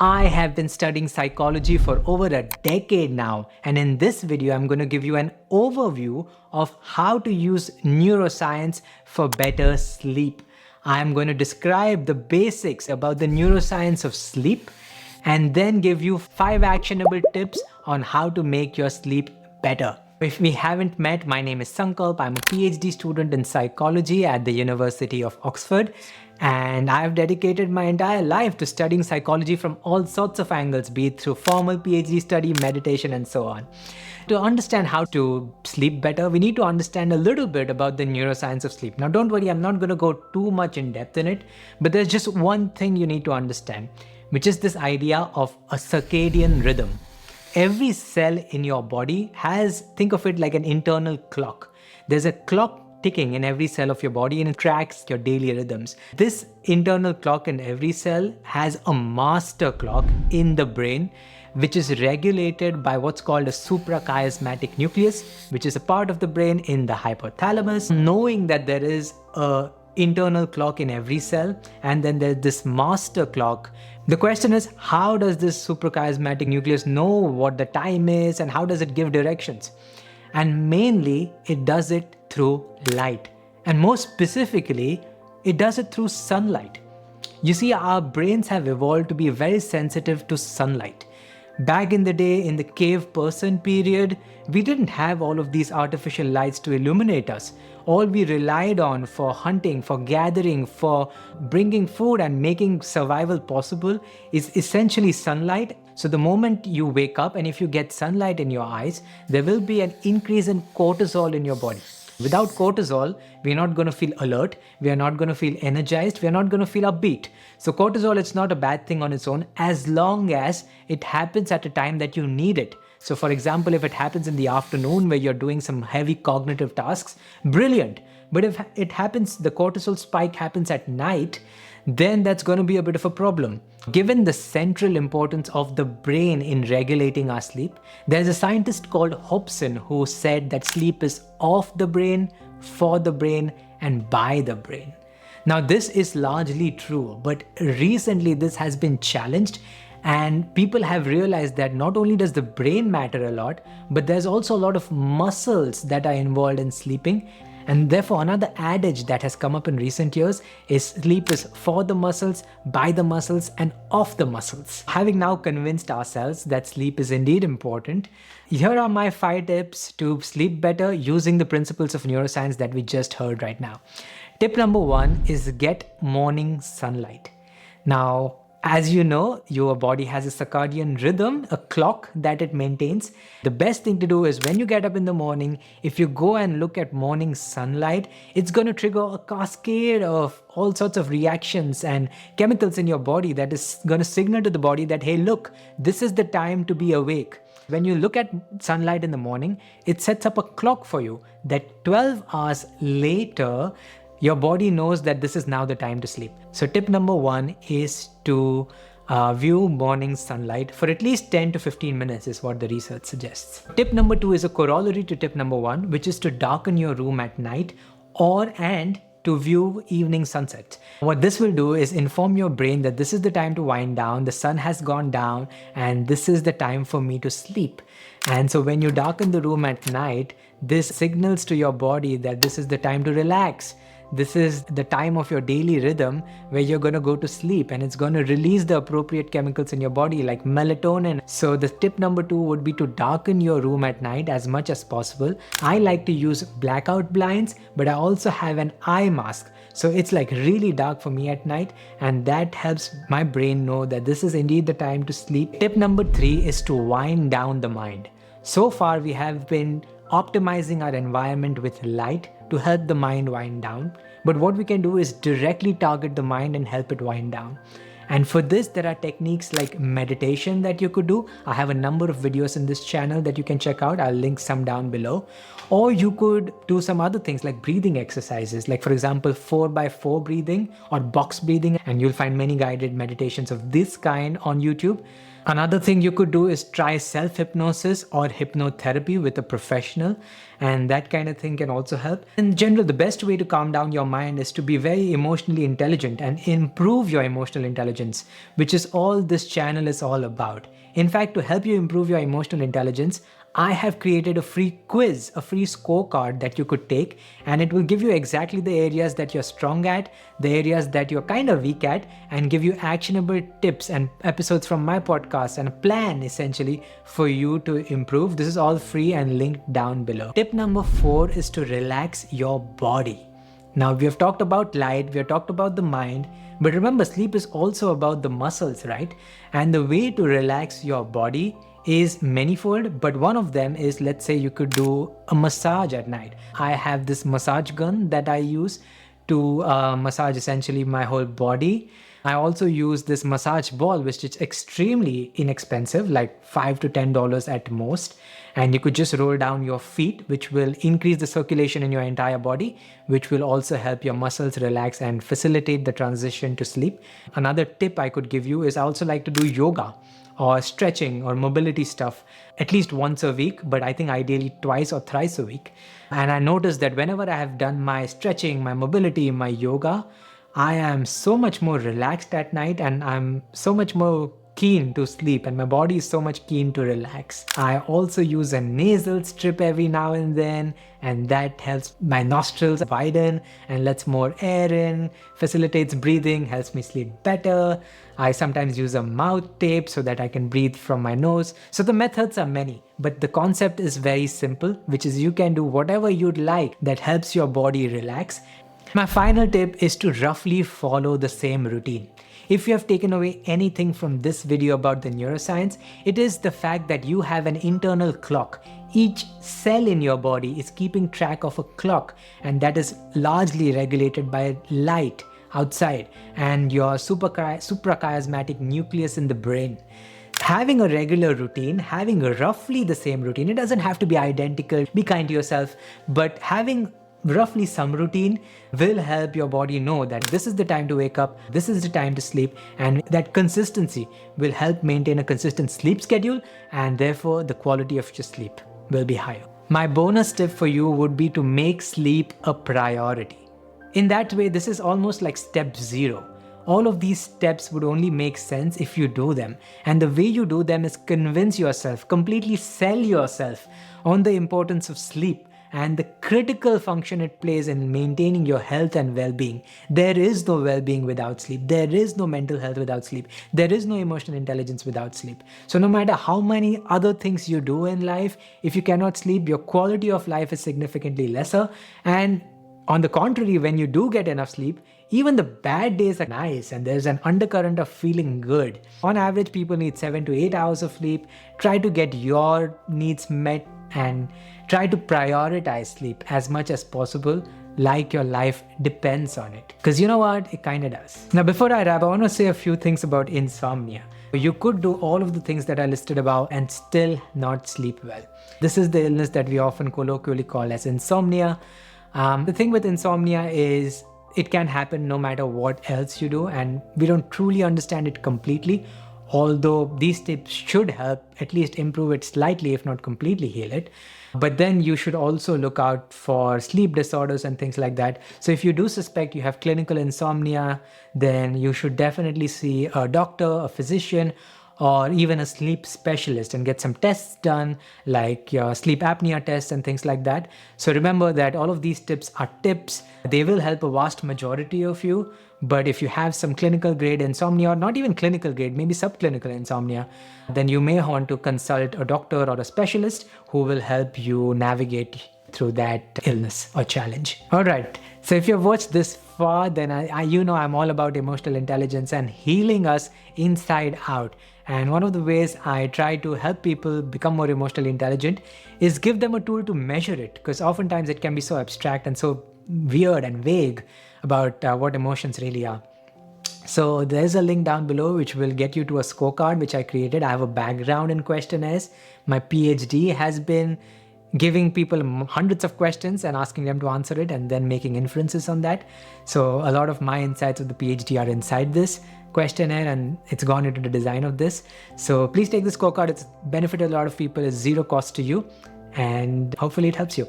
I have been studying psychology for over a decade now, and in this video, I'm going to give you an overview of how to use neuroscience for better sleep. I'm going to describe the basics about the neuroscience of sleep and then give you 5 actionable tips on how to make your sleep better. If we haven't met, my name is Sankalp. I'm a PhD student in psychology at the University of Oxford, and I've dedicated my entire life to studying psychology from all sorts of angles, be it through formal PhD study, meditation, and so on. To understand how to sleep better, we need to understand a little bit about the neuroscience of sleep. Now, don't worry, I'm not going to go too much in depth in it, but there's just one thing you need to understand, which is this idea of a circadian rhythm. Every cell in your body has, think of it like an internal clock. There's a clock ticking in every cell of your body and it tracks your daily rhythms. This internal clock in every cell has a master clock in the brain, which is regulated by what's called a suprachiasmatic nucleus, which is a part of the brain in the hypothalamus. Knowing that there is a internal clock in every cell and then there's this master clock, the question is, how does this suprachiasmatic nucleus know what the time is and how does it give directions? And mainly it does it through light, and more specifically it does it through sunlight. You see, our brains have evolved to be very sensitive to sunlight. Back in the day, in the cave person period, we didn't have all of these artificial lights to illuminate us. All we relied on for hunting, for gathering, for bringing food and making survival possible is essentially sunlight. So the moment you wake up and if you get sunlight in your eyes, there will be an increase in cortisol in your body. Without cortisol, we're not going to feel alert, we are not going to feel energized, we are not going to feel upbeat. So cortisol is not a bad thing on its own as long as it happens at a time that you need it. So for example, if it happens in the afternoon where you're doing some heavy cognitive tasks, brilliant. But if it happens, the cortisol spike happens at night, then that's going to be a bit of a problem. Given the central importance of the brain in regulating our sleep, there's a scientist called Hobson who said that sleep is of the brain, for the brain, and by the brain. Now, this is largely true, but recently this has been challenged and people have realized that not only does the brain matter a lot, but there's also a lot of muscles that are involved in sleeping. And therefore, another adage that has come up in recent years is sleep is for the muscles, by the muscles, and of the muscles. Having now convinced ourselves that sleep is indeed important, here are my 5 tips to sleep better using the principles of neuroscience that we just heard right now. Tip number 1 is get morning sunlight. Now, as you know, your body has a circadian rhythm, a clock that it maintains. The best thing to do is when you get up in the morning, if you go and look at morning sunlight, it's going to trigger a cascade of all sorts of reactions and chemicals in your body that is going to signal to the body that, hey, look, this is the time to be awake. When you look at sunlight in the morning, it sets up a clock for you that 12 hours later, your body knows that this is now the time to sleep. So tip number 1 is to view morning sunlight for at least 10 to 15 minutes is what the research suggests. Tip number 2 is a corollary to tip number 1, which is to darken your room at night and to view evening sunsets. What this will do is inform your brain that this is the time to wind down, the sun has gone down, and this is the time for me to sleep. And so when you darken the room at night, this signals to your body that this is the time to relax. This is the time of your daily rhythm where you're going to go to sleep and it's going to release the appropriate chemicals in your body like melatonin. So the tip number 2 would be to darken your room at night as much as possible. I like to use blackout blinds, but I also have an eye mask. So it's like really dark for me at night and that helps my brain know that this is indeed the time to sleep. Tip number 3 is to wind down the mind. So far we have been optimizing our environment with light to help the mind wind down. But what we can do is directly target the mind and help it wind down. And for this, there are techniques like meditation that you could do. I have a number of videos in this channel that you can check out. I'll link some down below. Or you could do some other things like breathing exercises, like for example, 4x4 breathing or box breathing. And you'll find many guided meditations of this kind on YouTube. Another thing you could do is try self-hypnosis or hypnotherapy with a professional, and that kind of thing can also help. In general, the best way to calm down your mind is to be very emotionally intelligent and improve your emotional intelligence, which is all this channel is all about. In fact, to help you improve your emotional intelligence, I have created a free quiz, a free scorecard that you could take, and it will give you exactly the areas that you're strong at, the areas that you're kind of weak at, and give you actionable tips and episodes from my podcast and a plan essentially for you to improve. This is all free and linked down below. Tip number 4 is to relax your body. Now, we have talked about light, we have talked about the mind, but remember, sleep is also about the muscles, right? And the way to relax your body is manifold, but one of them is, let's say you could do a massage at night. I have this massage gun that I use to massage essentially my whole body. I also use this massage ball, which is extremely inexpensive, like $5 to $10 at most. And you could just roll down your feet, which will increase the circulation in your entire body, which will also help your muscles relax and facilitate the transition to sleep. Another tip I could give you is I also like to do yoga or stretching or mobility stuff at least once a week, but I think ideally twice or thrice a week. And I noticed that whenever I have done my stretching, my mobility, my yoga, I am so much more relaxed at night and I'm so much more keen to sleep and my body is so much keen to relax. I also use a nasal strip every now and then, and that helps my nostrils widen and lets more air in, facilitates breathing, helps me sleep better. I sometimes use a mouth tape so that I can breathe from my nose. So the methods are many, but the concept is very simple, which is you can do whatever you'd like that helps your body relax. My final tip is to roughly follow the same routine. If you have taken away anything from this video about the neuroscience, it is the fact that you have an internal clock. Each cell in your body is keeping track of a clock, and that is largely regulated by light outside and your suprachiasmatic nucleus in the brain. Having a regular routine, having roughly the same routine, it doesn't have to be identical, be kind to yourself, but having roughly some routine will help your body know that this is the time to wake up, this is the time to sleep, and that consistency will help maintain a consistent sleep schedule, and therefore the quality of your sleep will be higher. My bonus tip for you would be to make sleep a priority. In that way, this is almost like step 0. All of these steps would only make sense if you do them. And the way you do them is convince yourself, completely sell yourself on the importance of sleep and the critical function it plays in maintaining your health and well-being. There is no well-being without sleep. There is no mental health without sleep. There is no emotional intelligence without sleep. So no matter how many other things you do in life, if you cannot sleep, your quality of life is significantly lesser. And on the contrary, when you do get enough sleep, even the bad days are nice and there's an undercurrent of feeling good. On average, people need 7 to 8 hours of sleep. Try to get your needs met and try to prioritize sleep as much as possible, like your life depends on it. Because you know what? It kind of does. Now, before I wrap, I want to say a few things about insomnia. You could do all of the things that I listed above and still not sleep well. This is the illness that we often colloquially call as insomnia. The thing with insomnia is it can happen no matter what else you do, and we don't truly understand it completely. Although these tips should help at least improve it slightly, if not completely heal it. But then you should also look out for sleep disorders and things like that. So if you do suspect you have clinical insomnia, then you should definitely see a doctor, a physician, or even a sleep specialist and get some tests done, like your sleep apnea tests and things like that. So remember that all of these tips are tips. They will help a vast majority of you. But if you have some clinical grade insomnia, or not even clinical grade, maybe subclinical insomnia, then you may want to consult a doctor or a specialist who will help you navigate through that illness or challenge. All right. So if you've watched this far, then you know I'm all about emotional intelligence and healing us inside out. And one of the ways I try to help people become more emotionally intelligent is give them a tool to measure it, because oftentimes it can be so abstract and so weird and vague about what emotions really are. So there's a link down below which will get you to a scorecard which I created. I have a background in questionnaires. My PhD has been giving people hundreds of questions and asking them to answer it and then making inferences on that. So a lot of my insights of the PhD are inside this questionnaire, and it's gone into the design of this. So please take this scorecard. It's benefited a lot of people. It's zero cost to you, and hopefully it helps you.